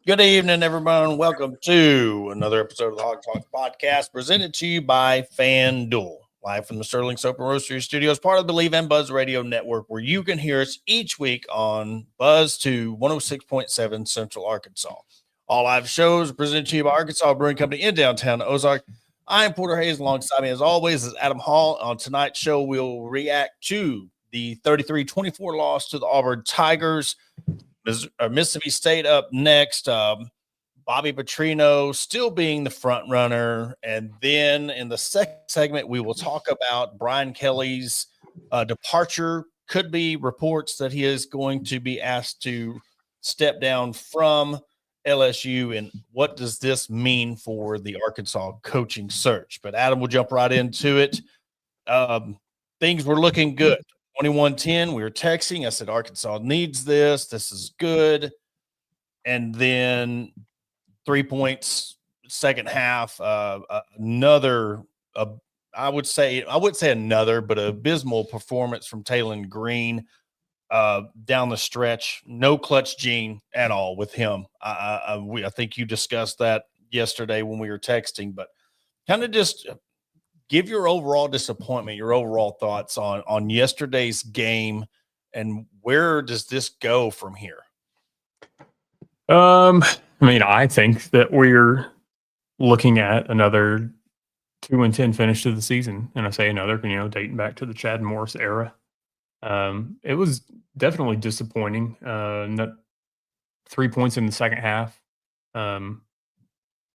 Good evening, everyone. Welcome to another episode of the Hog Talk podcast presented to you by FanDuel. Live from the Sterling Soap and Roastery Studios, part of the Believe and Buzz Radio Network, where you can hear us each week on Buzz to 106.7 Central Arkansas. All live shows are presented to you by Arkansas Brewing Company in downtown Ozark. I am Porter Hayes. Alongside me, as always, is Adam Hall. On tonight's show, we'll react to the 33-24 loss to the Auburn Tigers. Mississippi State up next. Bobby Petrino still being the front runner. And then in the second segment, we will talk about Brian Kelly's departure. Could be reports that he is going to be asked to step down from LSU. And what does this mean for the Arkansas coaching search? But Adam will jump right into it. Things were looking good. 21-10, we were texting. I said, Arkansas needs this. This is good. And then 3 points, second half, another, I would say another, but abysmal performance from Talon Green down the stretch. No clutch gene at all with him. I think you discussed that yesterday when we were texting, but kind of just give your overall disappointment, your overall thoughts on yesterday's game, and where does this go from here? I think that we're looking at another 2-10 finish to the season, and I say another, dating back to the Chad Morris era. It was definitely disappointing. 3 points in the second half.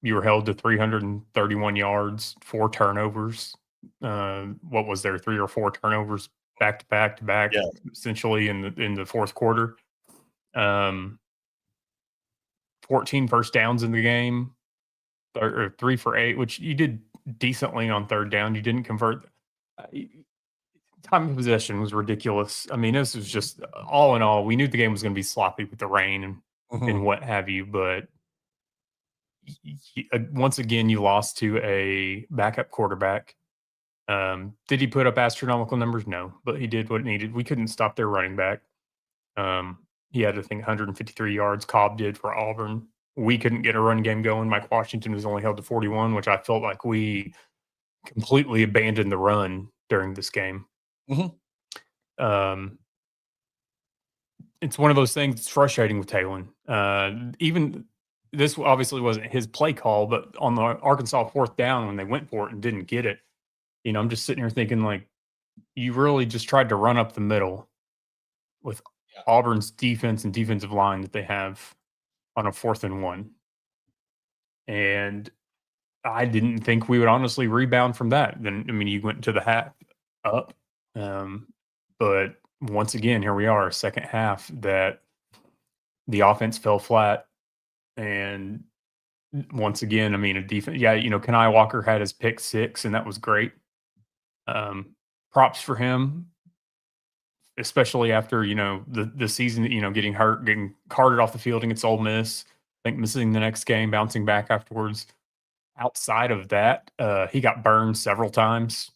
You were held to 331 yards, 4 turnovers. What was there? 3 or 4 turnovers back to back, essentially in the fourth quarter. 14 first downs in the game, or 3 for 8, which you did decently on third down. You didn't convert. Time of possession was ridiculous. I mean, this was just all in all. We knew the game was going to be sloppy with the rain and what have you, but once again, you lost to a backup quarterback. Did he put up astronomical numbers? No, but he did what needed. We couldn't stop their running back. He had, I think, 153 yards. Cobb did for Auburn. We couldn't get a run game going. Mike Washington was only held to 41, which I felt like we completely abandoned the run during this game. It's one of those things that's frustrating with Talon. Even this obviously wasn't his play call, but on the Arkansas fourth down when they went for it and didn't get it, I'm just sitting here thinking, like, you really just tried to run up the middle with Auburn's defense and defensive line that they have on a 4th and 1. And I didn't think we would honestly rebound from that. Then, you went to the half up. But once again, here we are, second half, that the offense fell flat. And once again, a defense. Kenai Walker had his pick 6, and that was great. Props for him, especially after the season. Getting hurt, getting carted off the field against Ole Miss. I think missing the next game, bouncing back afterwards. Outside of that, he got burned several times.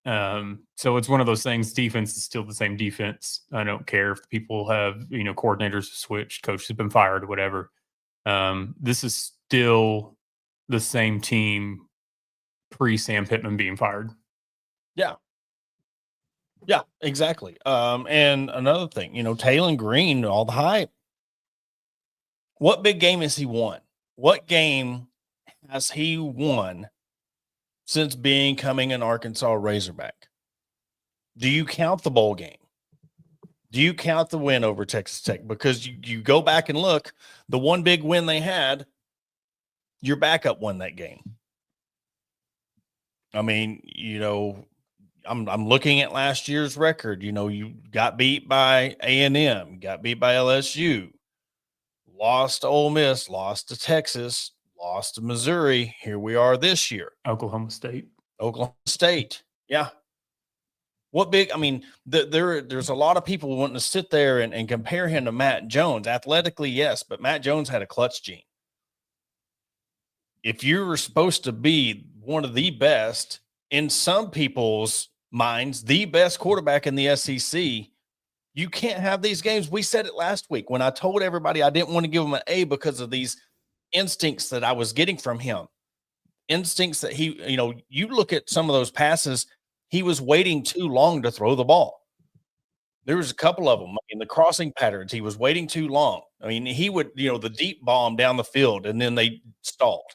So it's one of those things. Defense is still the same defense. I don't care if people have coordinators switched, coaches have been fired, or whatever. This is still the same team pre-Sam Pittman being fired. Yeah, exactly. And another thing, Talon Green, all the hype. What big game has he won? What game has he won since becoming an Arkansas Razorback? Do you count the bowl game? Do you count the win over Texas Tech? Because you go back and look, the one big win they had, your backup won that game. I'm looking at last year's record. You got beat by A&M, got beat by LSU, lost to Ole Miss, lost to Texas, lost to Missouri. Here we are this year. Oklahoma State. Yeah. What big? There's a lot of people wanting to sit there and compare him to Matt Jones. Athletically, yes, but Matt Jones had a clutch gene. If you were supposed to be one of the best, in some people's minds, the best quarterback in the SEC, You can't have these games. We said it last week when I told everybody I didn't want to give him an A because of these instincts that I was getting from him. Instincts that he, you look at some of those passes, he was waiting too long to throw the ball. There was a couple of them in the crossing patterns. He was waiting too long. I mean, he would, the deep bomb down the field, and then they stalled.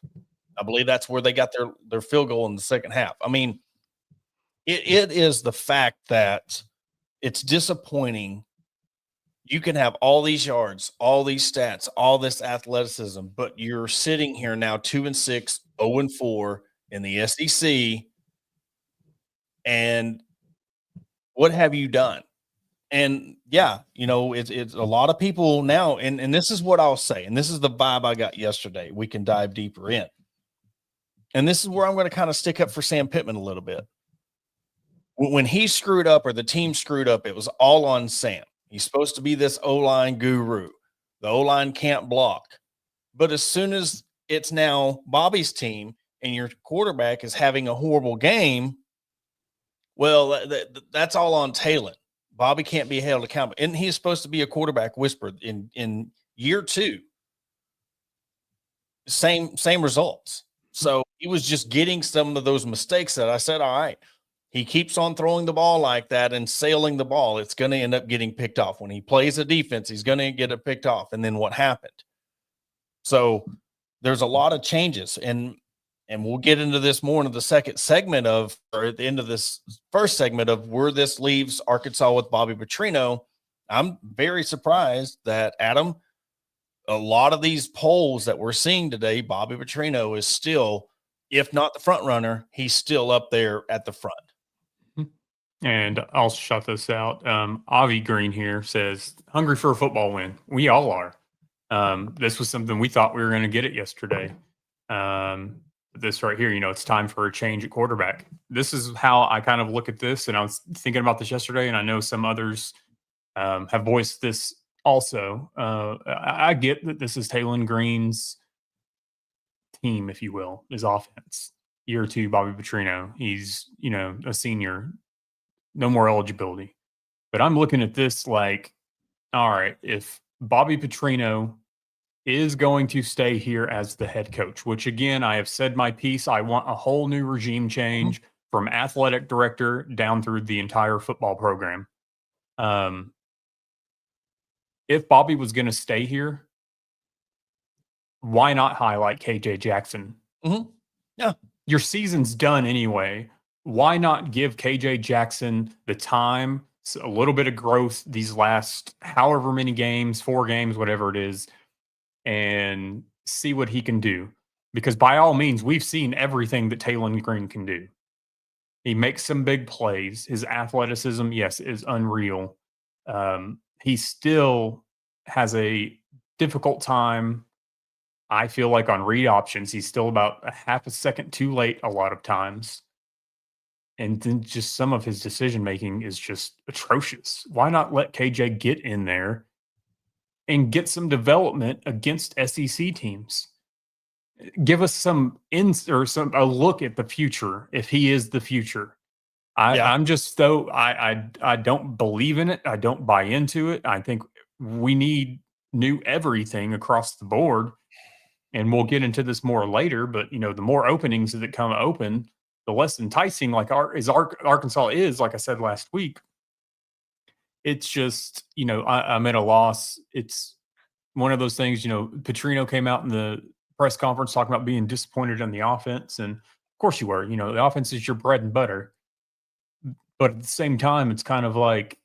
I believe that's where they got their field goal in the second half. I mean, it is the fact that it's disappointing. You can have all these yards, all these stats, all this athleticism, but you're sitting here now 2-6, 0-4 in the SEC. And what have you done? And yeah, it's a lot of people now. And this is what I'll say. And this is the vibe I got yesterday. We can dive deeper in. And this is where I'm going to kind of stick up for Sam Pittman a little bit. When he screwed up or the team screwed up, it was all on Sam. He's supposed to be this O-line guru. The O-line can't block. But as soon as it's now Bobby's team and your quarterback is having a horrible game, well, that's all on Talon. Bobby can't be held accountable. And he's supposed to be a quarterback whisperer in year 2. Same results. So he was just getting some of those mistakes that I said, all right, he keeps on throwing the ball like that and sailing the ball. It's going to end up getting picked off. When he plays a defense, he's going to get it picked off. And then what happened? So there's a lot of changes. And we'll get into this more in the second segment or at the end of this first segment of where this leaves Arkansas with Bobby Petrino. I'm very surprised that, Adam, a lot of these polls that we're seeing today, Bobby Petrino is still, if not the front runner, he's still up there at the front. And I'll shout this out. Avi Green here says, hungry for a football win. We all are. This was something we thought we were going to get it yesterday. This right here, it's time for a change at quarterback. This is how I kind of look at this. And I was thinking about this yesterday, and I know some others have voiced this also. I get that this is Talon Green's team, if you will, his offense. Year 2, Bobby Petrino. He's, a senior. No more eligibility. But I'm looking at this like, all right, if Bobby Petrino is going to stay here as the head coach, which again, I have said my piece. I want a whole new regime change from athletic director down through the entire football program. If Bobby was going to stay here, why not highlight KJ Jackson? Mm-hmm. Yeah. Your season's done anyway. Why not give KJ Jackson the time, a little bit of growth these last however many games, 4 games, whatever it is, and see what he can do? Because by all means, we've seen everything that Talon Green can do. He makes some big plays. His athleticism, yes, is unreal. He still has a difficult time, I feel like, on read options. He's still about a half a second too late a lot of times. And then just some of his decision making is just atrocious. Why not let KJ get in there and get some development against SEC teams? Give us a look at the future if he is the future. I'm just I don't believe in it. I don't buy into it. I think we need new everything across the board. And we'll get into this more later, but the more openings that come open, the less enticing Arkansas is, like I said last week. It's just, I'm at a loss. It's one of those things, Petrino came out in the press conference talking about being disappointed in the offense. And of course you were, the offense is your bread and butter. But at the same time, it's kind of like,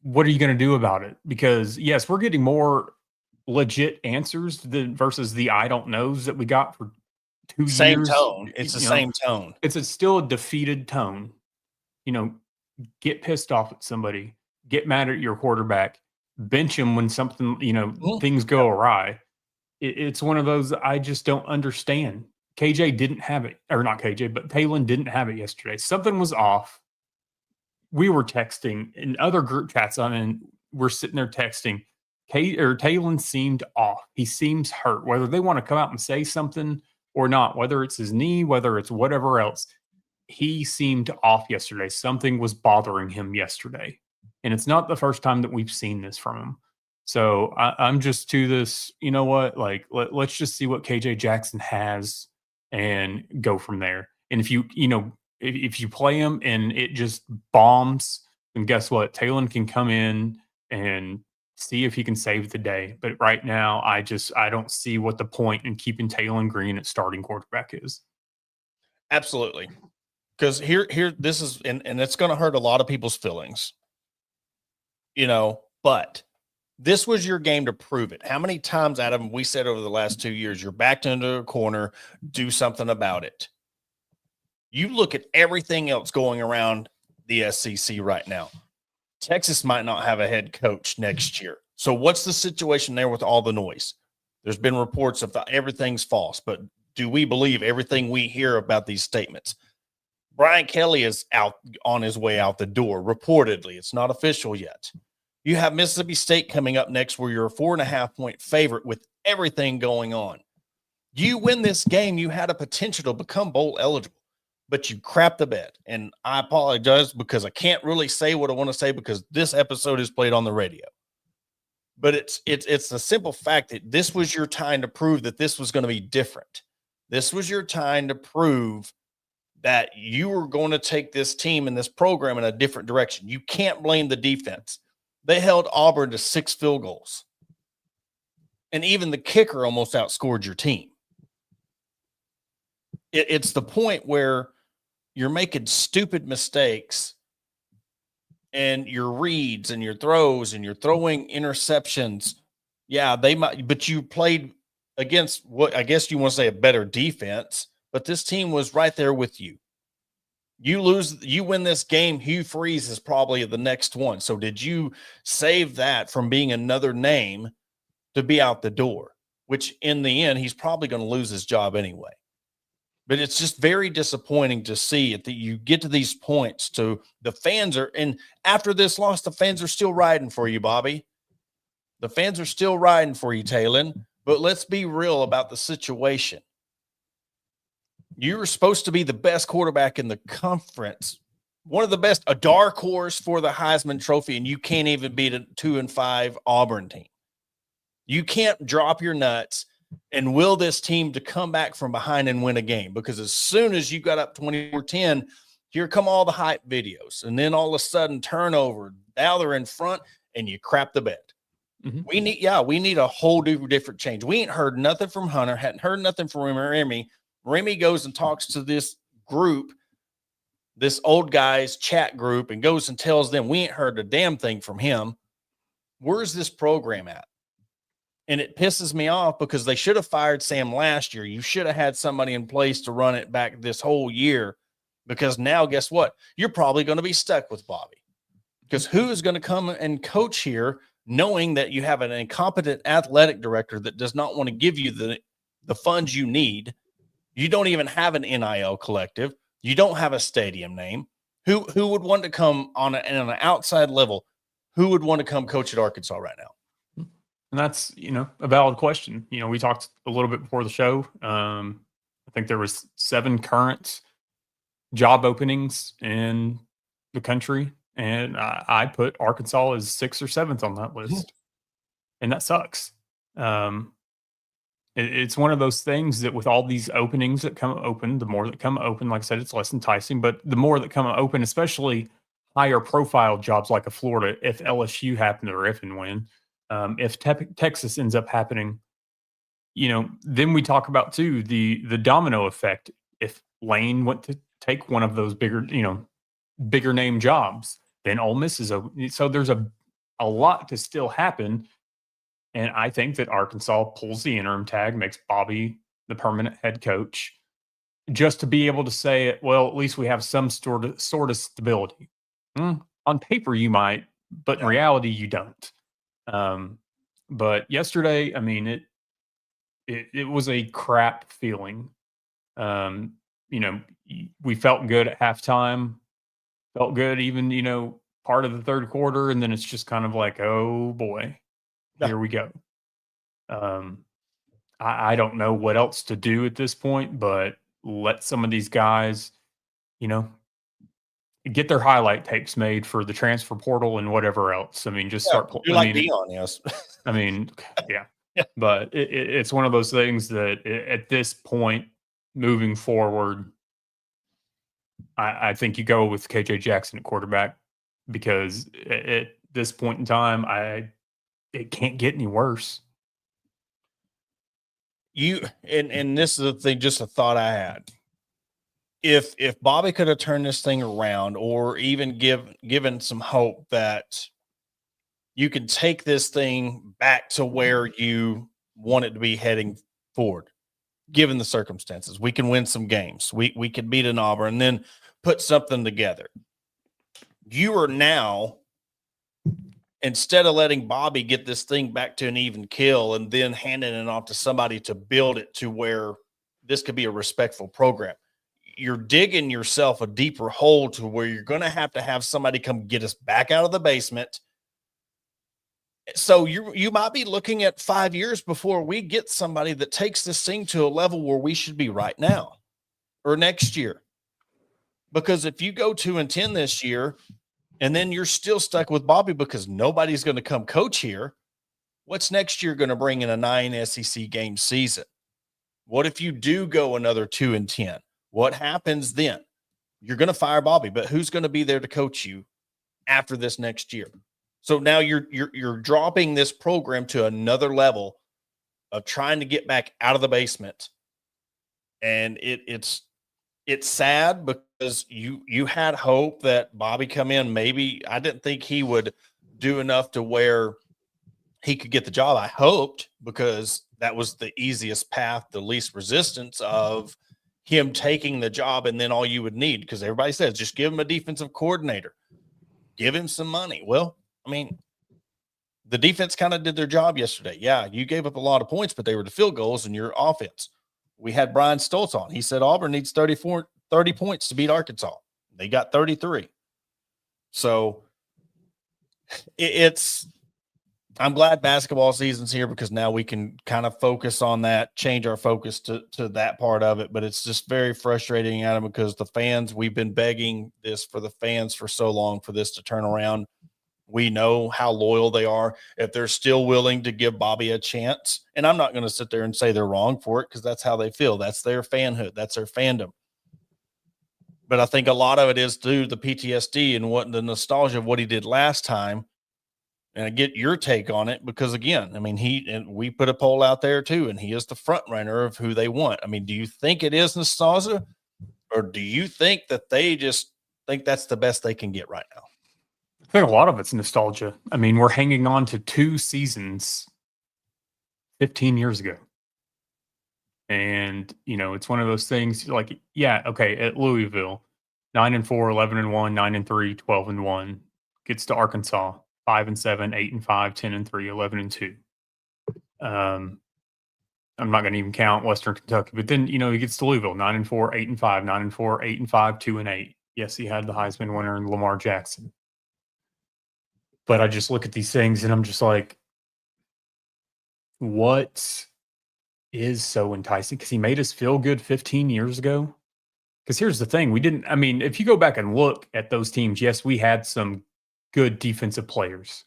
what are you going to do about it? Because yes, we're getting more legit answers versus the I don't knows that we got for 2 years. Same tone. It's the same tone. It's still a defeated tone. Get pissed off at somebody. Get mad at your quarterback. Bench him when something, things go awry. It's one of those I just don't understand. KJ didn't have it, or not KJ, but Talon didn't have it yesterday. Something was off. We were texting in other group chats we're sitting there texting. Talon seemed off. He seems hurt. Whether they want to come out and say something or not, whether it's his knee, whether it's whatever else, he seemed off yesterday. Something was bothering him yesterday. And it's not the first time that we've seen this from him. So I'm just to this, you know what? Like, let's just see what KJ Jackson has and go from there. And if if you play him and it just bombs, then guess what? Talon can come in and see if he can save the day. But right now, I don't see what the point in keeping Talon Green at starting quarterback is. Absolutely. Because here, this is, and it's going to hurt a lot of people's feelings, but this was your game to prove it. How many times, Adam, we said over the last 2 years, you're backed into a corner, do something about it. You look at everything else going around the SEC right now. Texas might not have a head coach next year. So what's the situation there with all the noise? There's been reports of everything's false, but do we believe everything we hear about these statements? Brian Kelly is out on his way out the door, reportedly. It's not official yet. You have Mississippi State coming up next where you're a 4.5-point favorite with everything going on. You win this game, you had a potential to become bowl eligible, but you crapped the bed. And I apologize because I can't really say what I want to say because this episode is played on the radio. But it's the simple fact that this was your time to prove that this was going to be different. This was your time to prove that you were going to take this team and this program in a different direction. You can't blame the defense. They held Auburn to 6 field goals. And even the kicker almost outscored your team. It's the point where you're making stupid mistakes and your reads and your throws and you're throwing interceptions. Yeah, they might, but you played against what I guess you want to say a better defense, but this team was right there with you. You win this game, Hugh Freeze is probably the next one. So did you save that from being another name to be out the door, which in the end, he's probably going to lose his job anyway. But it's just very disappointing to see it that you get to these points to the fans and after this loss, the fans are still riding for you, Bobby. The fans are still riding for you, Talon. But let's be real about the situation. You were supposed to be the best quarterback in the conference, one of the best, a dark horse for the Heisman Trophy, and you can't even beat a 2-5 Auburn team. You can't drop your nuts and will this team to come back from behind and win a game, because as soon as you got up 24-10, here come all the hype videos, and then all of a sudden turnover. Now they're in front, and you crap the bed. Mm-hmm. We need a whole different change. We ain't heard nothing from Hunter, hadn't heard nothing from Remy. Remy goes and talks to this group, this old guys chat group, and goes and tells them we ain't heard a damn thing from him. Where's this program at? And it pisses me off because they should have fired Sam last year. You should have had somebody in place to run it back this whole year, because now guess what? You're probably going to be stuck with Bobby, because who is going to come and coach here knowing that you have an incompetent athletic director that does not want to give you the funds you need? You don't even have an NIL collective. You don't have a stadium name. Who would want to come on an outside level? Who would want to come coach at Arkansas right now? And that's, a valid question. We talked a little bit before the show. I think there was 7 current job openings in the country, and I put Arkansas as 6th or 7th on that list, and that sucks. It's one of those things that with all these openings that come open, the more that come open, like I said, it's less enticing, but the more that come open, especially higher profile jobs like a Florida, if LSU happen or if and when, if Texas ends up happening, then we talk about too, the domino effect. If Lane went to take one of those bigger name jobs, then Ole Miss is open. So there's a lot to still happen. And I think that Arkansas pulls the interim tag, makes Bobby the permanent head coach, just to be able to say, well, at least we have some sort of stability. On paper, you might, but in reality, you don't. But yesterday, I mean, it was a crap feeling. We felt good at halftime, felt good even, part of the third quarter, and then it's just kind of like, oh boy. Here we go. I don't know what else to do at this point, but let some of these guys, get their highlight tapes made for the transfer portal and whatever else. I mean, just start. Do like Dion, yes. I mean, yeah. Yeah. But it's one of those things that at this point, moving forward, I think you go with KJ Jackson at quarterback because at this point in time, it can't get any worse. And this is the thing, just a thought I had. If Bobby could have turned this thing around, or even given some hope that you can take this thing back to where you want it to be heading forward, given the circumstances, we can win some games. We could beat an Auburn and then put something together. You are now, instead of letting Bobby get this thing back to an even kill and then handing it off to somebody to build it to where this could be a respectful program, you're digging yourself a deeper hole to where you're going to have somebody come get us back out of the basement. So you might be looking at 5 years before we get somebody that takes this thing to a level where we should be right now or next year. Because if you go 2-10 this year and then you're still stuck with Bobby because nobody's going to come coach here, what's next year going to bring in a 9 SEC game season? What if you do go another 2-10? What happens then? You're going to fire Bobby, but who's going to be there to coach you after this next year? So now you're dropping this program to another level of trying to get back out of the basement. And it's sad because you had hope that Bobby come in. Maybe I didn't think he would do enough to where he could get the job. I hoped, because that was the easiest path, the least resistance of him taking the job. And then all you would need, because everybody says, just give him a defensive coordinator, give him some money. Well, I mean, the defense kind of did their job yesterday. Yeah, you gave up a lot of points, but they were the field goals in your offense. We had Brian Stoltz on. He said Auburn needs 30 points to beat Arkansas. They got 33. So I'm glad basketball season's here, because now we can kind of focus on that, change our focus to that part of it. But it's just very frustrating, Adam, because the fans, we've been begging this for the fans for so long for this to turn around. We know how loyal they are. If they're still willing to give Bobby a chance, and I'm not going to sit there and say they're wrong for it, because that's how they feel. That's their fanhood. That's their fandom. But I think a lot of it is through the PTSD and what the nostalgia of what he did last time. And I get your take on it, because again, I mean, we put a poll out there too, and he is the front runner of who they want. I mean, do you think it is nostalgia, or do you think that they just think that's the best they can get right now? I think a lot of it's nostalgia. I mean, we're hanging on to 2 seasons 15 years ago. And, it's one of those things like, yeah, okay, at Louisville, 9-4, 11-1, 9-3, 12-1, gets to Arkansas, 5-7, 8-5, 10-3, 11-2. I'm not going to even count Western Kentucky, but then, he gets to Louisville, 9-4, 8-5, 9-4, 8-5, 2-8. Yes, he had the Heisman winner in Lamar Jackson. But I just look at these things and I'm just like, what is so enticing? Because he made us feel good 15 years ago. Because here's the thing. If you go back and look at those teams, yes, we had some good defensive players,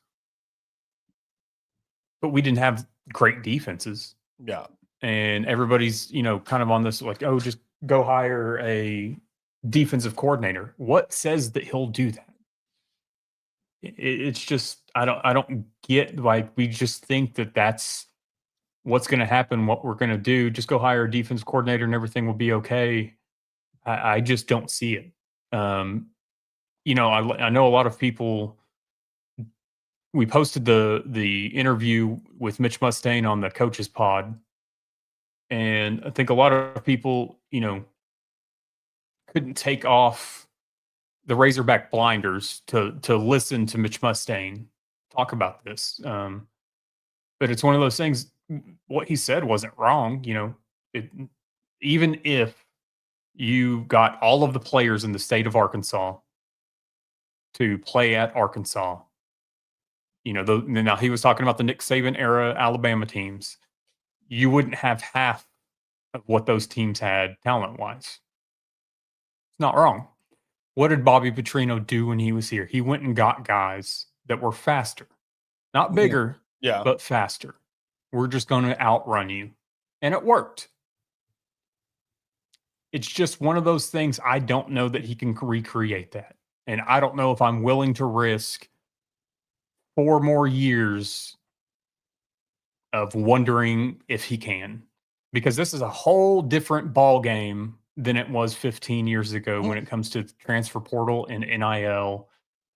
but we didn't have great defenses. Yeah. And everybody's, kind of on this like, oh, just go hire a defensive coordinator. What says that he'll do that? It's just, I don't get, like, we just think that that's what's going to happen, what we're going to do. Just go hire a defense coordinator and everything will be okay. I just don't see it. I know a lot of people. We posted the interview with Mitch Mustaine on the Coaches Pod, and I think a lot of people, couldn't take off the Razorback blinders to listen to Mitch Mustaine talk about this. But it's one of those things. What he said wasn't wrong. Even if you got all of the players in the state of Arkansas to play at Arkansas, now he was talking about the Nick Saban era Alabama teams. You wouldn't have half of what those teams had talent wise. It's not wrong. What did Bobby Petrino do when he was here? He went and got guys that were faster, not bigger, Yeah. but faster. We're just going to outrun you. And it worked. It's just one of those things. I don't know that he can recreate that. And I don't know if I'm willing to risk 4 more years of wondering if he can, because this is a whole different ball game than it was 15 years ago when it comes to transfer portal and NIL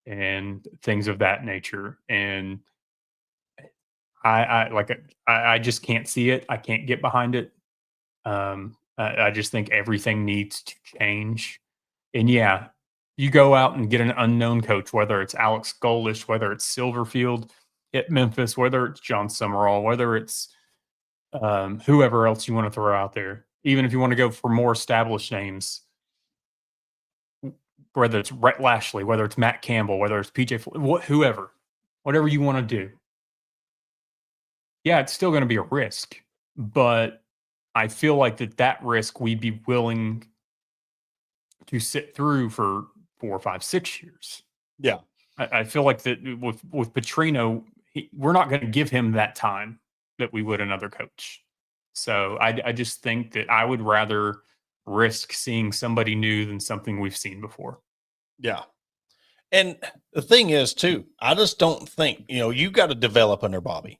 and things of that nature. And I just can't see it. I can't get behind it. I just think everything needs to change. And yeah, you go out and get an unknown coach, whether it's Alex Golish, whether it's Silverfield at Memphis, whether it's John Summerall, whether it's whoever else you want to throw out there. Even if you want to go for more established names, whether it's Rhett Lashley, whether it's Matt Campbell, whether it's PJ, whoever, whatever you want to do. Yeah, it's still going to be a risk, but I feel like that risk we'd be willing to sit through for 4, 5, 6 years. Yeah. I feel like that with Petrino, we're not going to give him that time that we would another coach. So I just think that I would rather risk seeing somebody new than something we've seen before. Yeah. And the thing is, too, I just don't think, you got to develop under Bobby.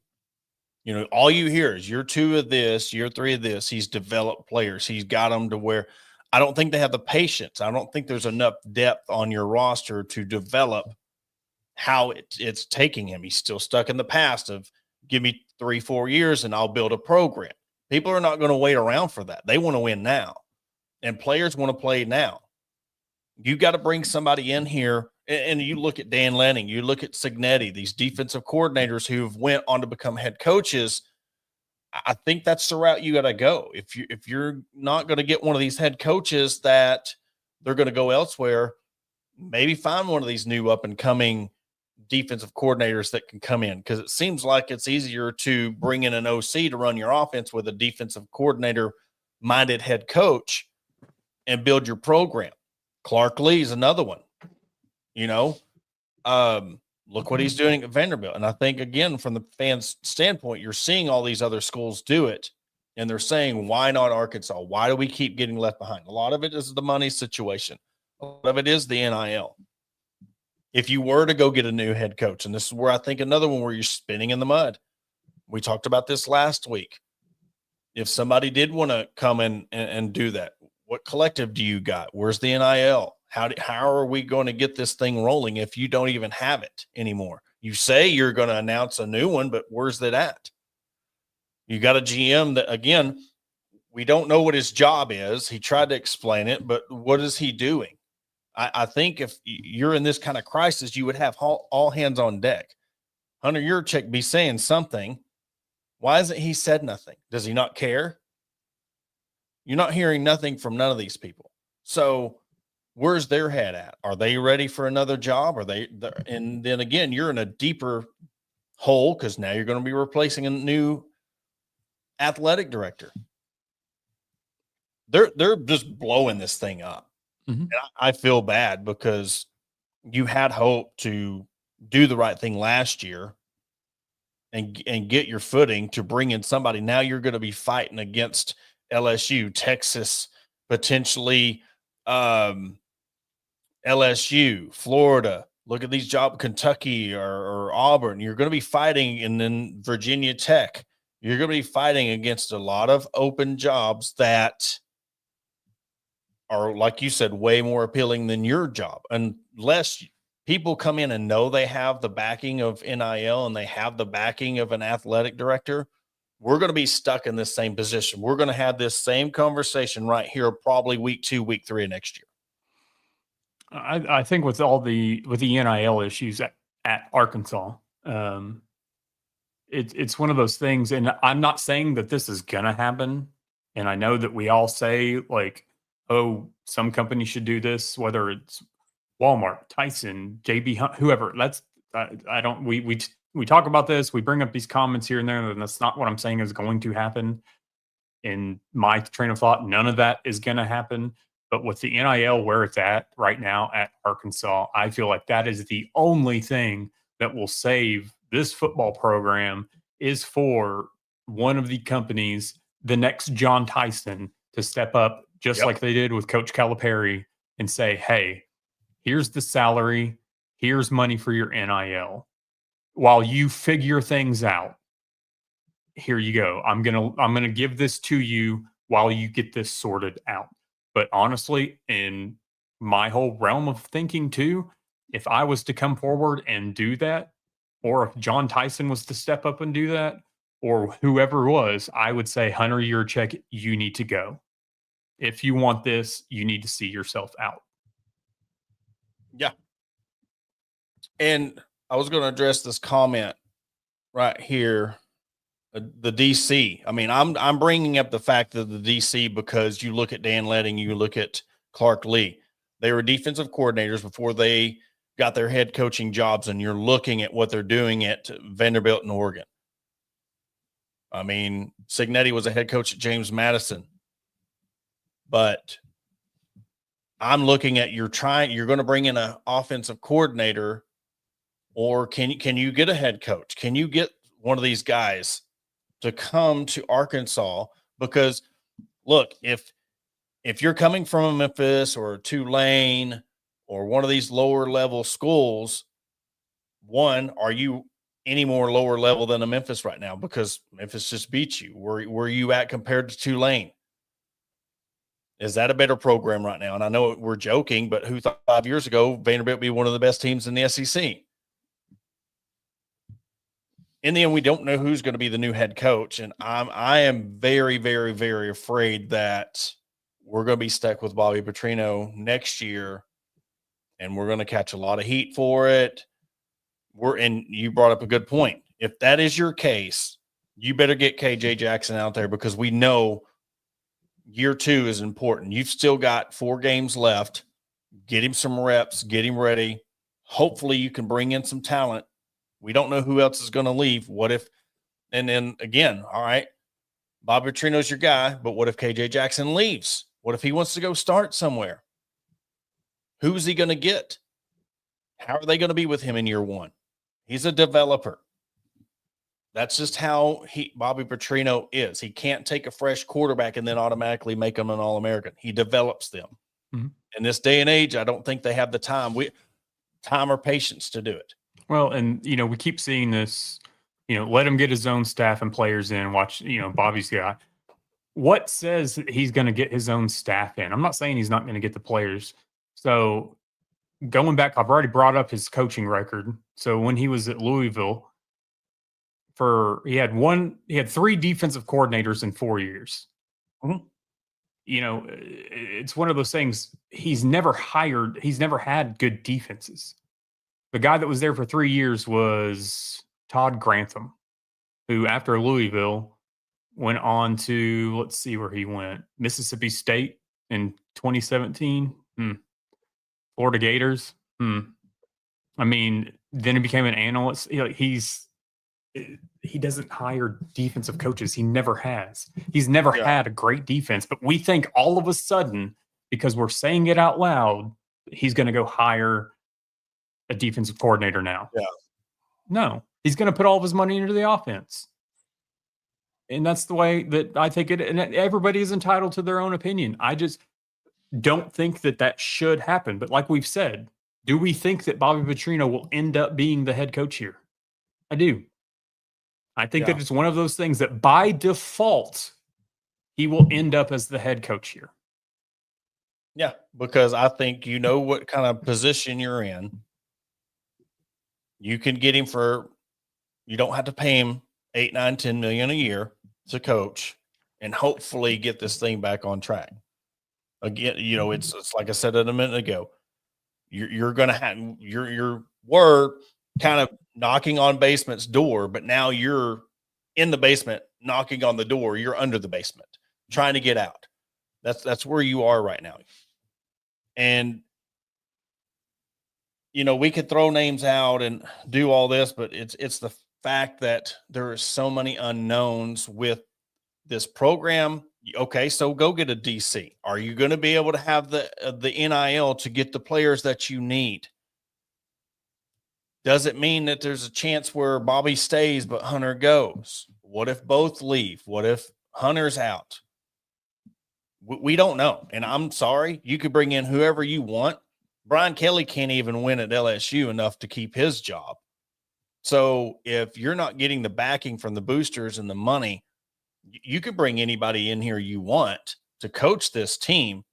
All you hear is year 2 of this, year 3 of this. He's developed players. He's got them to where I don't think they have the patience. I don't think there's enough depth on your roster to develop how it's taking him. He's still stuck in the past of give me 3, 4 years and I'll build a program. People are not going to wait around for that. They want to win now, and players want to play now. You got to bring somebody in here, and you look at Dan Lanning, you look at Signetti, these defensive coordinators who've went on to become head coaches. I think that's the route you got to go. If you're not going to get one of these head coaches that they're going to go elsewhere, maybe find one of these new up and coming defensive coordinators that can come in, because it seems like it's easier to bring in an OC to run your offense with a defensive coordinator minded head coach and build your program. Clark Lee's another one. Look what he's doing at Vanderbilt. And I think, again, from the fans' standpoint, you're seeing all these other schools do it, and they're saying, why not Arkansas? Why do we keep getting left behind? A lot of it is the money situation. A lot of it is the NIL. If you were to go get a new head coach, and this is where I think another one where you're spinning in the mud. We talked about this last week. If somebody did want to come in and do that, what collective do you got? Where's the NIL? How are we going to get this thing rolling if you don't even have it anymore? You say you're going to announce a new one, but where's that at? You got a GM that, again, we don't know what his job is. He tried to explain it, but what is he doing? I think if you're in this kind of crisis, you would have all hands on deck. Hunter Yurchek be saying something. Why hasn't he said nothing? Does he not care? You're not hearing nothing from none of these people. So where's their head at? Are they ready for another job? And then again, you're in a deeper hole because now you're going to be replacing a new athletic director. They're just blowing this thing up. Mm-hmm. And I feel bad because you had hope to do the right thing last year and get your footing to bring in somebody. Now you're going to be fighting against LSU, Texas, potentially LSU, Florida. Look at these jobs, Kentucky or Auburn. You're going to be fighting, and then Virginia Tech. You're going to be fighting against a lot of open jobs that are, like you said, way more appealing than your job. Unless people come in and know they have the backing of NIL and they have the backing of an athletic director, we're going to be stuck in this same position. We're going to have this same conversation right here, probably week 2, week 3 of next year. I think with the NIL issues at Arkansas, it's one of those things, and I'm not saying that this is going to happen. And I know that we all say, like, oh, some companies should do this, whether it's Walmart, Tyson, JB Hunt, whoever. We talk about this, we bring up these comments here and there, and that's not what I'm saying is going to happen. In my train of thought, none of that is going to happen. But with the NIL where it's at right now at Arkansas, I feel like that is the only thing that will save this football program is for one of the companies, the next John Tyson, to step up just like they did with Coach Calipari and say, hey, here's the salary, here's money for your NIL. While you figure things out, here you go. I'm gonna give this to you while you get this sorted out. But honestly, in my whole realm of thinking too, if I was to come forward and do that, or if John Tyson was to step up and do that, or whoever was, I would say, Hunter Yurchek, you need to go. If you want this, you need to see yourself out. Yeah. And I was going to address this comment right here. The DC. I mean, I'm bringing up the fact of the DC because you look at Dan Letting, you look at Clark Lee. They were defensive coordinators before they got their head coaching jobs, and you're looking at what they're doing at Vanderbilt and Oregon. I mean, Cignetti was a head coach at James Madison, but I'm looking at you're going to bring in an offensive coordinator, or can you get a head coach? Can you get one of these guys to come to Arkansas? Because look, if you're coming from a Memphis or a Tulane or one of these lower level schools, one, are you any more lower level than a Memphis right now? Because Memphis just beat you. Where are you at compared to Tulane? Is that a better program right now? And I know we're joking, but who thought 5 years ago Vanderbilt would be one of the best teams in the SEC? In the end, we don't know who's going to be the new head coach, and I am very, very, very afraid that we're going to be stuck with Bobby Petrino next year, and we're going to catch a lot of heat for it. And you brought up a good point. If that is your case, you better get KJ Jackson out there, because we know year 2 is important. You've still got 4 games left. Get him some reps, get him ready. Hopefully you can bring in some talent. We don't know who else is going to leave. What if, and then again, all right, Bobby Petrino's your guy, but what if KJ Jackson leaves? What if he wants to go start somewhere? Who's he going to get? How are they going to be with him in year 1? He's a developer. That's just how Bobby Petrino is. He can't take a fresh quarterback and then automatically make him an All-American. He develops them. Mm-hmm. In this day and age, I don't think they have the time or patience to do it. Well, and, we keep seeing this, let him get his own staff and players in, watch, Bobby's guy. What says that he's going to get his own staff in? I'm not saying he's not going to get the players. So going back, I've already brought up his coaching record. So when he was at Louisville, he had 3 defensive coordinators in 4 years. Mm-hmm. It's one of those things. He's never had good defenses. The guy that was there for 3 years was Todd Grantham, who after Louisville went on to, let's see where he went, Mississippi State in 2017. Florida Gators. I mean, then he became an analyst. He doesn't hire defensive coaches. He never has. He's never had a great defense, but we think all of a sudden, because we're saying it out loud, he's going to go hire a defensive coordinator now. Yeah. No, he's going to put all of his money into the offense. And that's the way that I think it, and everybody is entitled to their own opinion. I just don't think that should happen. But like we've said, do we think that Bobby Petrino will end up being the head coach here? I do. I think that it's one of those things that by default, he will end up as the head coach here. Yeah, because I think you know what kind of position you're in. You can get him you don't have to pay him 8, 9, 10 million a year to coach, and hopefully get this thing back on track. Again, it's like I said a minute ago. You're going to have we're kind of knocking on basement's door, but now you're in the basement knocking on the door. You're under the basement trying to get out. That's where you are right now. And we could throw names out and do all this, but it's the fact that there are so many unknowns with this program, okay, so go get a DC. Are you going to be able to have the NIL to get the players that you need? Does it mean that there's a chance where Bobby stays but Hunter goes? What if both leave? What if Hunter's out? We don't know. And I'm sorry, you could bring in whoever you want. Brian Kelly can't even win at LSU enough to keep his job. So if you're not getting the backing from the boosters and the money, you could bring anybody in here you want to coach this team.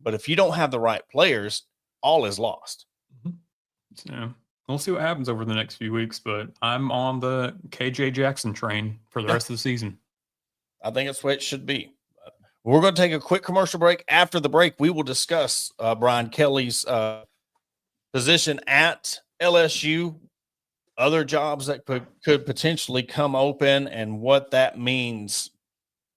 But if you don't have the right players, all is lost. Yeah. We'll see what happens over the next few weeks, but I'm on the KJ Jackson train for the rest of the season. I think that's the way it should be. We're going to take a quick commercial break. After the break, we will discuss Brian Kelly's position at LSU, other jobs that could potentially come open, and what that means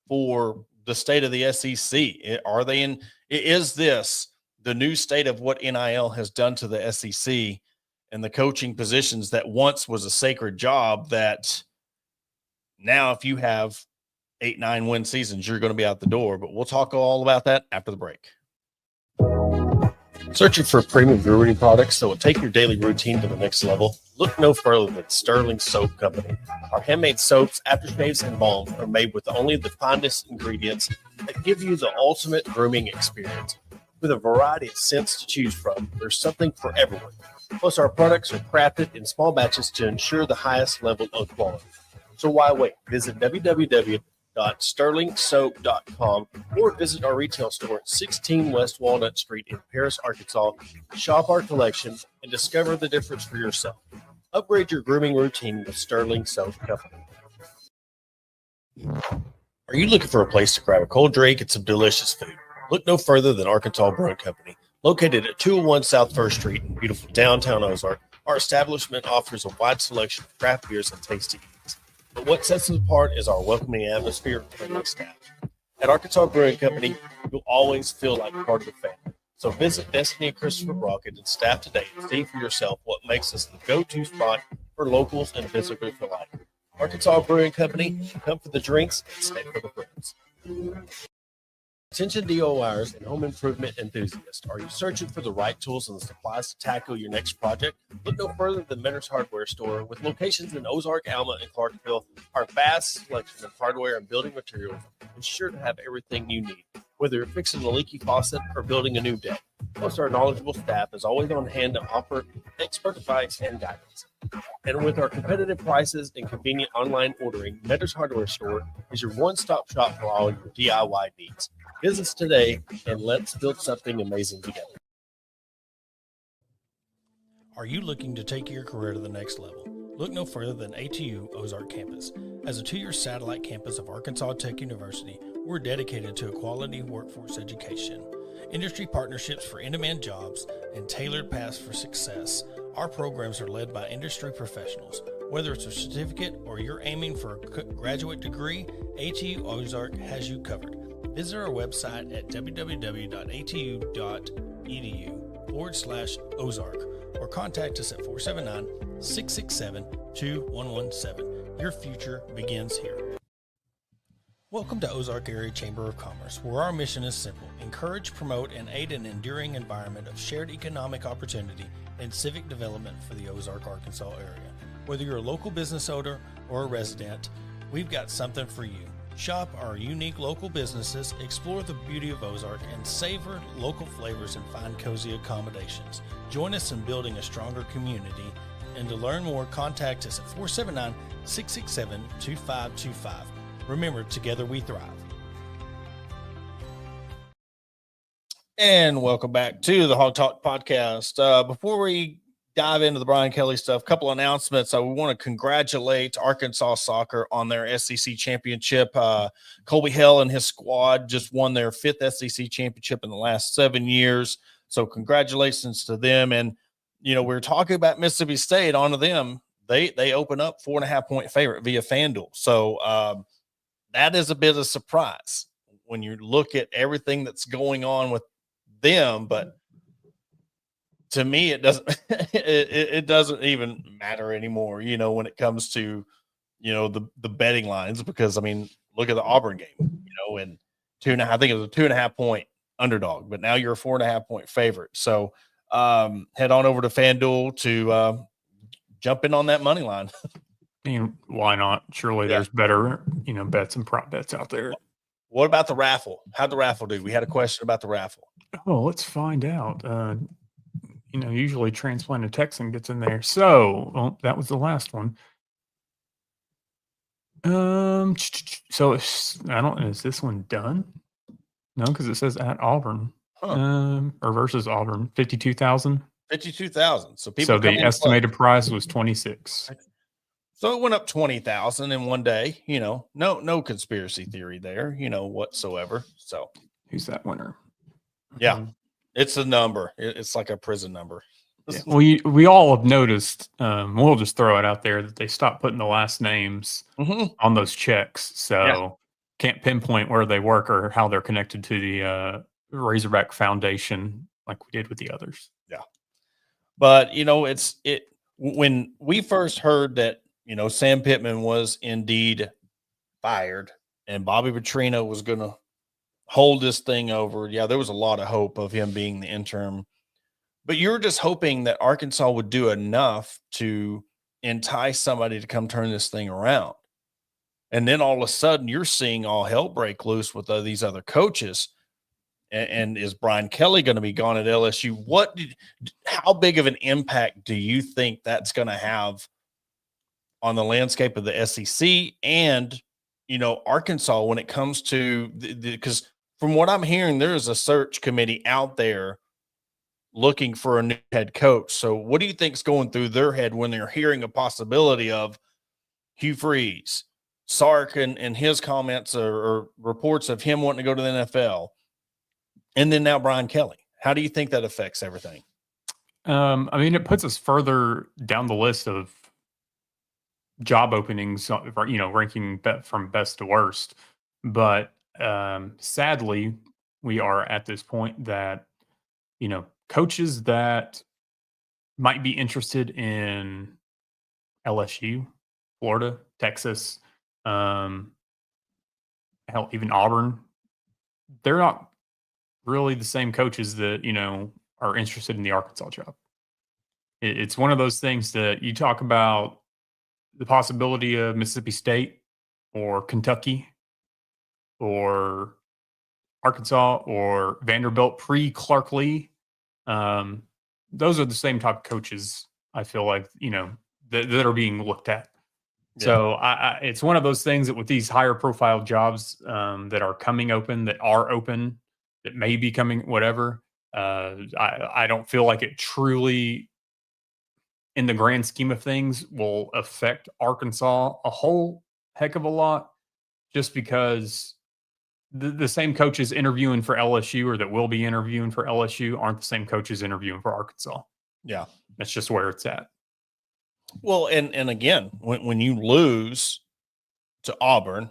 for the state of the SEC. Are they in? Is this the new state of what NIL has done to the SEC and the coaching positions that once was a sacred job that now, if you have 8-9 win seasons, you're going to be out the door? But we'll talk all about that after the break. Searching for premium brewery products that will take your daily routine to the next level? Look no further than Sterling Soap Company. Our handmade soaps, aftershaves, and balms are made with only the finest ingredients that give you the ultimate grooming experience. With a variety of scents to choose from, there's something for everyone. Plus, our products are crafted in small batches to ensure the highest level of quality. So why wait? Visit www.sterlingsoap.com or visit our retail store at 16 West Walnut Street in Paris, Arkansas. Shop our collection and discover the difference for yourself. Upgrade your grooming routine with Sterling Soap Company. Are you looking for a place to grab a cold drink and some delicious food? Look no further than Arkansas Brewing Company. Located at 201 South 1st Street in beautiful downtown Ozark, our establishment offers a wide selection of craft beers and tasty eats. But what sets us apart is our welcoming atmosphere and friendly staff. At Arkansas Brewing Company, you'll always feel like part of the family. So visit Destiny and Christopher Brockett and staff today and see for yourself what makes us the go-to spot for locals and visitors alike. Arkansas Brewing Company, come for the drinks and stay for the friends. Attention DIYers and home improvement enthusiasts. Are you searching for the right tools and supplies to tackle your next project? Look no further than Mentor's Hardware Store. With locations in Ozark, Alma, and Clarksville, our vast selection of hardware and building materials is sure to have everything you need, whether you're fixing a leaky faucet or building a new deck. Plus, our knowledgeable staff is always on hand to offer expert advice and guidance. And with our competitive prices and convenient online ordering, Mentor's Hardware Store is your one-stop shop for all your DIY needs. Visit us today and let's build something amazing together. Are you looking to take your career to the next level? Look no further than ATU Ozark Campus. As a 2-year satellite campus of Arkansas Tech University, we're dedicated to a quality workforce education, industry partnerships for in-demand jobs, and tailored paths for success. Our programs are led by industry professionals. Whether it's a certificate or you're aiming for a graduate degree, ATU Ozark has you covered. Visit our website at www.atu.edu/Ozark or contact us at 479-667-2117. Your future begins here. Welcome to Ozark Area Chamber of Commerce, where our mission is simple: encourage, promote, and aid an enduring environment of shared economic opportunity and civic development for the Ozark, Arkansas area. Whether you're a local business owner or a resident, we've got something for you. Shop our unique local businesses, explore the beauty of Ozark, and savor local flavors and find cozy accommodations. Join us in building a stronger community. And to learn more, contact us at 479-667-2525. Remember, together we thrive. And welcome back to the Hog Talk podcast. Before we dive into the Brian Kelly stuff, a couple announcements. We want to congratulate Arkansas soccer on their SEC championship. Colby Hell and his squad just won their 5th SEC championship in the last 7 years. So congratulations to them. And, you know, we were talking about Mississippi State. On to them. They open up 4.5-point favorite via FanDuel. So that is a bit of a surprise when you look at everything that's going on with them. But to me, it doesn't it doesn't even matter anymore, you know, when it comes to, you know, the betting lines, because I mean, look at the Auburn game, and 2.5. I think it was a 2.5 point underdog, but now you're a 4.5 point favorite. So head on over to FanDuel to jump in on that money line. And why not? Surely there's better, bets and prop bets out there. What about the raffle? How'd the raffle do? We had a question about the raffle. Oh, let's find out. Usually Transplanted Texan gets in there. So that was the last one. So is this one done? No, because it says at Auburn. Or versus Auburn, 52,000. 52,000. So So the estimated prize was 26. So it went up 20,000 in one day. No conspiracy theory there, whatsoever. So who's that winner? Yeah, it's a number. It's like a prison number. Yeah. Well, we all have noticed. We'll just throw it out there that they stopped putting the last names on those checks, so can't pinpoint where they work or how they're connected to the Razorback Foundation like we did with the others. Yeah, but it's when we first heard that Sam Pittman was indeed fired and Bobby Petrino was going to hold this thing over. Yeah, there was a lot of hope of him being the interim. But you were just hoping that Arkansas would do enough to entice somebody to come turn this thing around. And then all of a sudden you're seeing all hell break loose with these other coaches. And is Brian Kelly going to be gone at LSU? How big of an impact do you think that's going to have on the landscape of the SEC and, Arkansas when it comes to because from what I'm hearing, there is a search committee out there looking for a new head coach. So what do you think is going through their head when they're hearing a possibility of Hugh Freeze, Sark and his comments or reports of him wanting to go to the NFL, and then now Brian Kelly? How do you think that affects everything? It puts us further down the list of job openings, ranking from best to worst. But sadly, we are at this point that, coaches that might be interested in LSU, Florida, Texas, hell, even Auburn, they're not really the same coaches that, are interested in the Arkansas job. It's one of those things that you talk about the possibility of Mississippi State or Kentucky or Arkansas or Vanderbilt pre-Clark Lee. Those are the same type of coaches I feel like, that are being looked at. Yeah. So it's one of those things that with these higher profile jobs that are coming open, that may be coming, whatever, I don't feel like it truly, in the grand scheme of things, will affect Arkansas a whole heck of a lot, just because the same coaches interviewing for LSU or that will be interviewing for LSU aren't the same coaches interviewing for Arkansas. Yeah. That's just where it's at. Well, and again, when you lose to Auburn,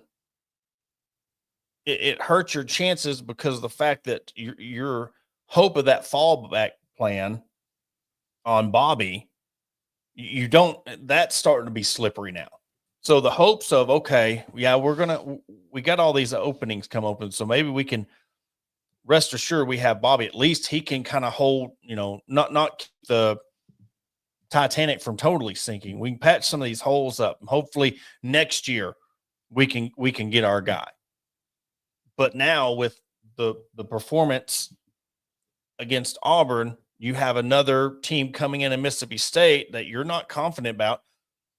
it hurts your chances because of the fact that your hope of that fallback plan on Bobby, that's starting to be slippery now. So the hopes of, okay, yeah, we got all these openings come open, so maybe we can rest assured we have Bobby. At least he can kind of hold, not keep the Titanic from totally sinking. We can patch some of these holes up. Hopefully next year we can get our guy. But now with the performance against Auburn, you have another team coming in Mississippi State that you're not confident about.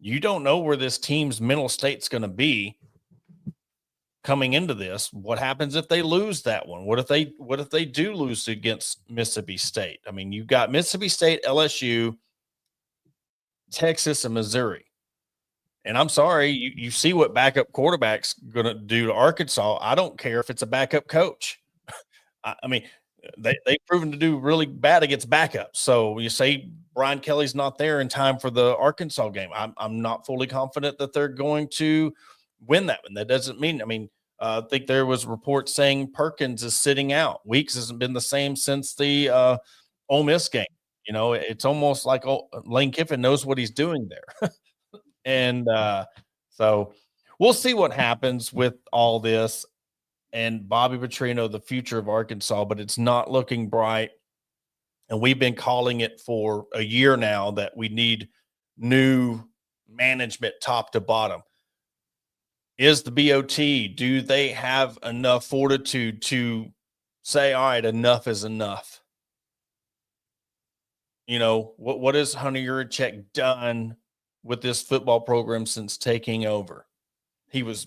You don't know where this team's mental state's going to be coming into this. What happens if they lose that one? What if they do lose against Mississippi State? I mean, you've got Mississippi State, LSU, Texas, and Missouri. And I'm sorry, you see what backup quarterback's going to do to Arkansas. I don't care if it's a backup coach. I mean, they've proven to do really bad against backups. So you say Brian Kelly's not there in time for the Arkansas game. I'm not fully confident that they're going to win that one. That doesn't mean, I think there was reports saying Perkins is sitting out. Weeks hasn't been the same since the Ole Miss game. It's almost like Lane Kiffin knows what he's doing there. And so we'll see what happens with all this and Bobby Petrino, the future of Arkansas, but it's not looking bright. And we've been calling it for a year now that we need new management top to bottom. Is the BOT, do they have enough fortitude to say, all right, enough is enough? You know, what has Hunter Yurachek done with this football program since taking over? He's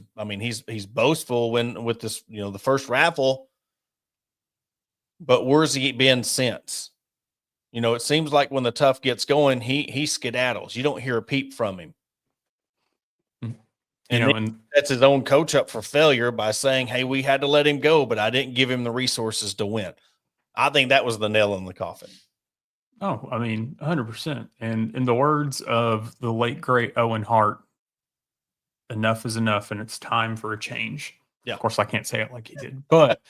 boastful with this, the first raffle, but where's he been since? It seems like when the tough gets going, he skedaddles. You don't hear a peep from him. And that's his own coach up for failure by saying, hey, we had to let him go, but I didn't give him the resources to win. I think that was the nail in the coffin. Oh, 100%. And in the words of the late, great Owen Hart, enough is enough and it's time for a change. Yeah. Of course, I can't say it like he did, but,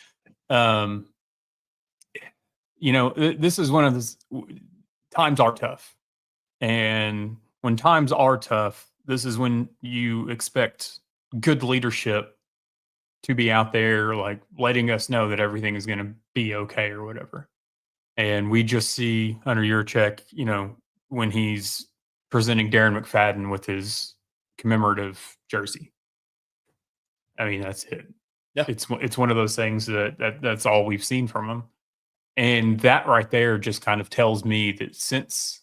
this is one of those times are tough. And when times are tough, this is when you expect good leadership to be out there, like letting us know that everything is going to be okay or whatever. And we just see Hunter Yurachek, when he's presenting Darren McFadden with his commemorative jersey. That's it. Yeah. It's one of those things that's all we've seen from him. And that right there just kind of tells me that since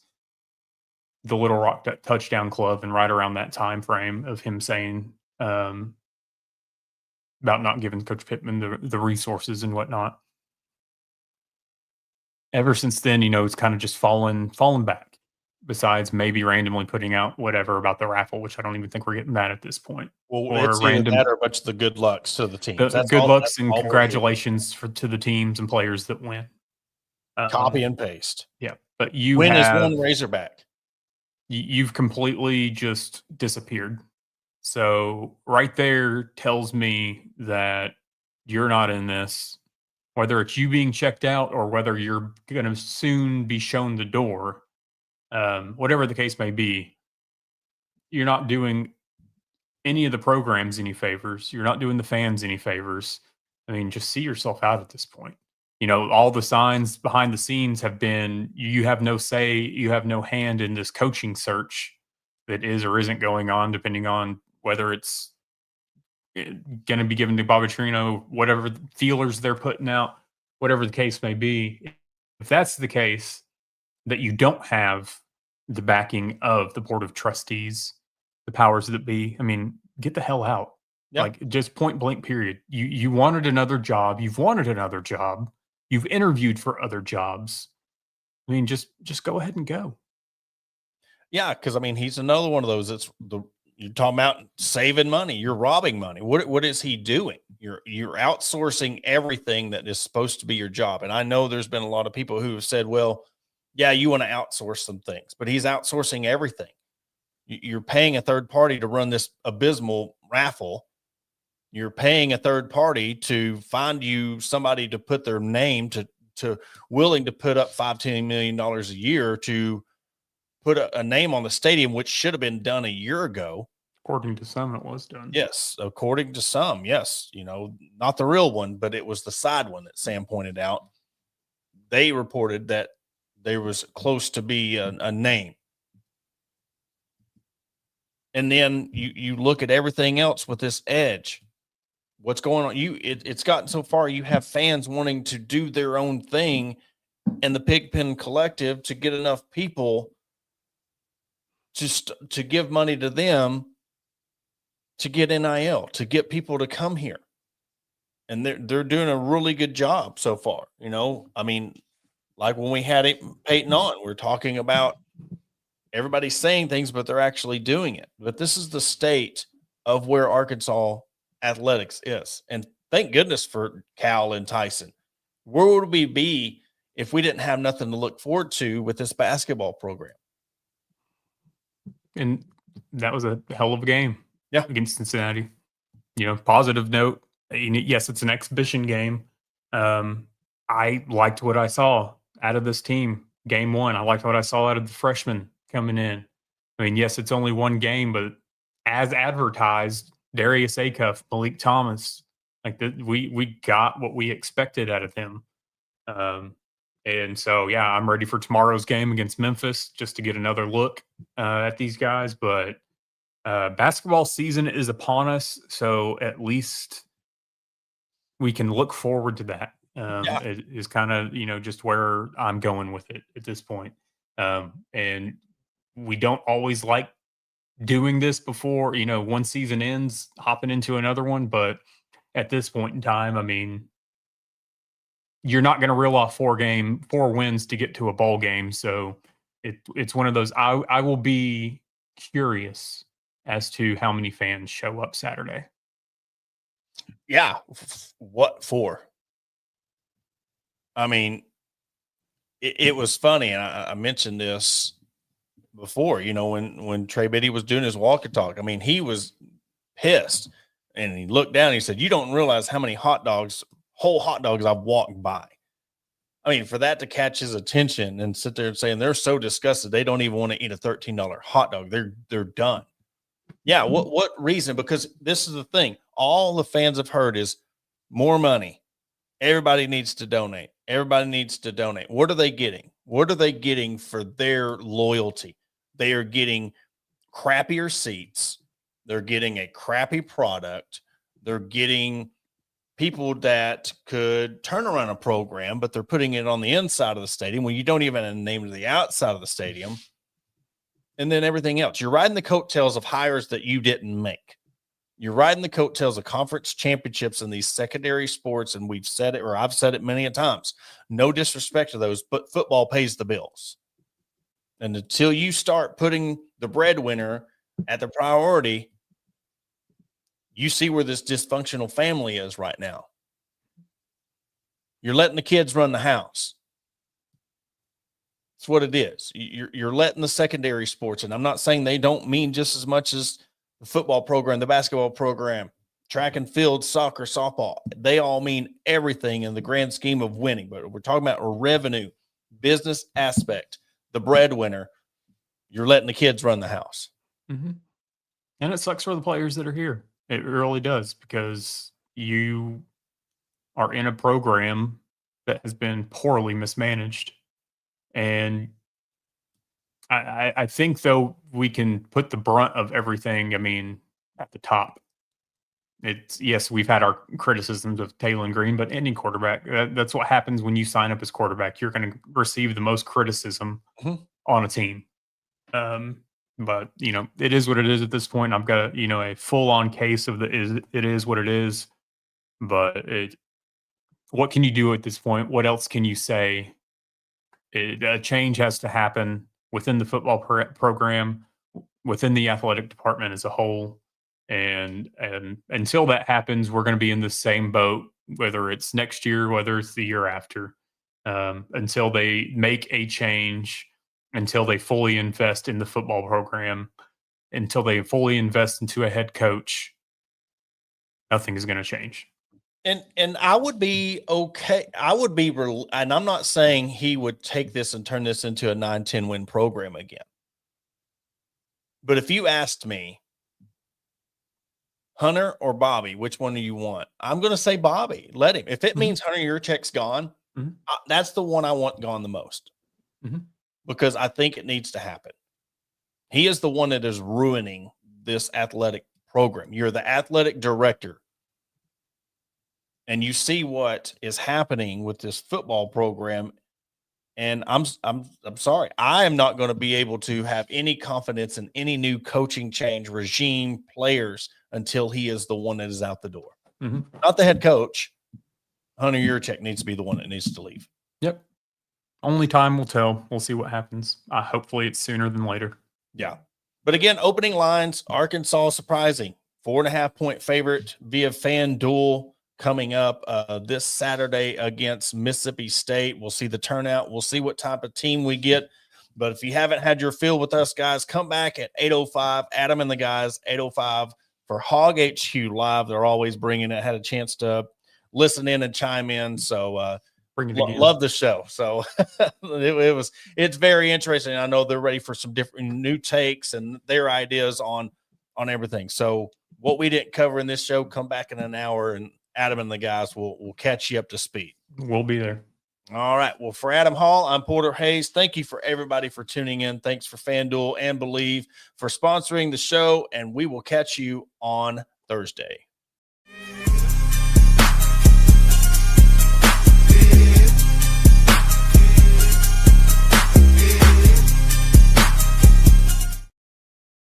the Little Rock Touchdown Club and right around that time frame of him saying about not giving Coach Pittman the resources and whatnot, ever since then, it's kind of just fallen back. Besides maybe randomly putting out whatever about the raffle, which I don't even think we're getting that at this point. Well, or it's either that or a bunch of the good lucks to the teams. Good lucks and congratulations to the teams and players that win. Copy and paste. Yeah, but win is one Razorback. You've completely just disappeared. So right there tells me that you're not in this, whether it's you being checked out or whether you're going to soon be shown the door. Whatever the case may be, you're not doing any of the programs any favors. You're not doing the fans any favors. Just see yourself out at this point. All the signs behind the scenes have been, you have no say, you have no hand in this coaching search that is or isn't going on, depending on whether it's going to be given to Bobby Petrino, whatever feelers they're putting out, whatever the case may be. If that's the case, that you don't have the backing of the board of trustees, the powers that be, get the hell out. Yeah. Like, just point blank period. You wanted another job. You've wanted another job. You've interviewed for other jobs. Just go ahead and go. Yeah, because he's another one of those. You're talking about saving money. You're robbing money. What is he doing? You're outsourcing everything that is supposed to be your job. And I know there's been a lot of people who have said, well, yeah, you want to outsource some things, but he's outsourcing everything. You're paying a third party to run this abysmal raffle. You're paying a third party to find you somebody to put their name to willing to put up $5-10 million a year to put a name on the stadium, which should have been done a year ago. According to some, it was done. Yes. According to some, yes. Not the real one, but it was the side one that Sam pointed out. They reported that there was close to be a name. And then you look at everything else with this edge. What's going on? It's gotten so far. You have fans wanting to do their own thing, and the Pigpen Collective to get enough people to give money to them to get NIL, to get people to come here, and they're doing a really good job so far. Like when we had Peyton on, we're talking about everybody's saying things, but they're actually doing it. But this is the state of where Arkansas athletics is. And thank goodness for Cal and Tyson. Where would we be if we didn't have nothing to look forward to with this basketball program? And that was a hell of a game. Yeah. Against Cincinnati. Positive note. Yes, it's an exhibition game. I liked what I saw out of this team. Game one, I liked what I saw out of the freshmen coming in. Yes, it's only one game, but as advertised, Darius Acuff, Malik Thomas. Like we got what we expected out of him. And so, yeah, I'm ready for tomorrow's game against Memphis just to get another look at these guys. But basketball season is upon us, so at least we can look forward to that. It is kind of, just where I'm going with it at this point. And we don't always like doing this before, one season ends, hopping into another one. But at this point in time, I mean, you're not going to reel off 4 wins to get to a bowl game. So it's one of those. I will be curious as to how many fans show up Saturday. Yeah. What for? I mean, it was funny. And I mentioned this before, when Trey Biddy was doing his walk and talk. I mean, he was pissed and he looked down and he said, "You don't realize how many whole hot dogs I've walked by." I mean, for that to catch his attention and sit there and saying they're so disgusted they don't even want to eat a $13 hot dog. They're done. Yeah, what reason? Because this is the thing. All the fans have heard is more money. Everybody needs to donate. Everybody needs to donate. What are they getting? What are they getting for their loyalty? They are getting crappier seats. They're getting a crappy product. They're getting people that could turn around a program, but they're putting it on the inside of the stadium when you don't even have a name to the outside of the stadium. And then everything else. You're riding the coattails of hires that you didn't make. You're riding the coattails of conference championships in these secondary sports. And we've said it, or I've said it many a times. No disrespect to those, but football pays the bills. And until you start putting the breadwinner at the priority, you see where this dysfunctional family is right now. You're letting the kids run the house. That's what it is. You're letting the secondary sports, and I'm not saying they don't mean just as much as the football program, the basketball program, track and field, soccer, softball. They all mean everything in the grand scheme of winning. But we're talking about a revenue, business aspect, the breadwinner. You're letting the kids run the house. Mm-hmm. And it sucks for the players that are here. It really does, because you are in a program that has been poorly mismanaged. And I think, though, we can put the brunt of everything, at the top. Yes, we've had our criticisms of Taylor Green, but any quarterback, that's what happens when you sign up as quarterback. You're going to receive the most criticism on a team. But, it is what it is at this point. I've got, a full-on case of it is what it is. But what can you do at this point? What else can you say? A change has to happen within the football program, within the athletic department as a whole. And until that happens, we're going to be in the same boat, whether it's next year, whether it's the year after, until they make a change, until they fully invest in the football program, until they fully invest into a head coach. Nothing is going to change. And I would be okay. And I'm not saying he would take this and turn this into a 9-10 win program again. But if you asked me, Hunter or Bobby, which one do you want? I'm going to say Bobby. Let him. If it means Hunter Yurchek's gone, that's the one I want gone the most. Because I think it needs to happen. He is the one that is ruining this athletic program. You're the athletic director. And you see what is happening with this football program. And I'm sorry. I am not going to be able to have any confidence in any new coaching change, regime, players until he is the one that is out the door. Not the head coach. Hunter Yurchek needs to be the one that needs to leave. Yep. Only time will tell. We'll see what happens. Hopefully it's sooner than later. Yeah. But again, opening lines, Arkansas surprising. 4.5-point favorite via FanDuel coming up this Saturday against Mississippi State. We'll see the turnout. We'll see what type of team we get. But if you haven't had your fill with us, guys, come back at 8:05. Adam and the guys, 8:05 for Hog HQ Live. They're always bringing it. Had a chance to listen in and chime in. So love the show. So it's very interesting. I know they're ready for some different new takes and their ideas on everything. So what we didn't cover in this show, come back in an hour, and Adam and the guys will catch you up to speed. We'll be there. All right. Well, for Adam Hall, I'm Porter Hayes. Thank you for everybody for tuning in. Thanks for FanDuel and Believe for sponsoring the show, and we will catch you on Thursday.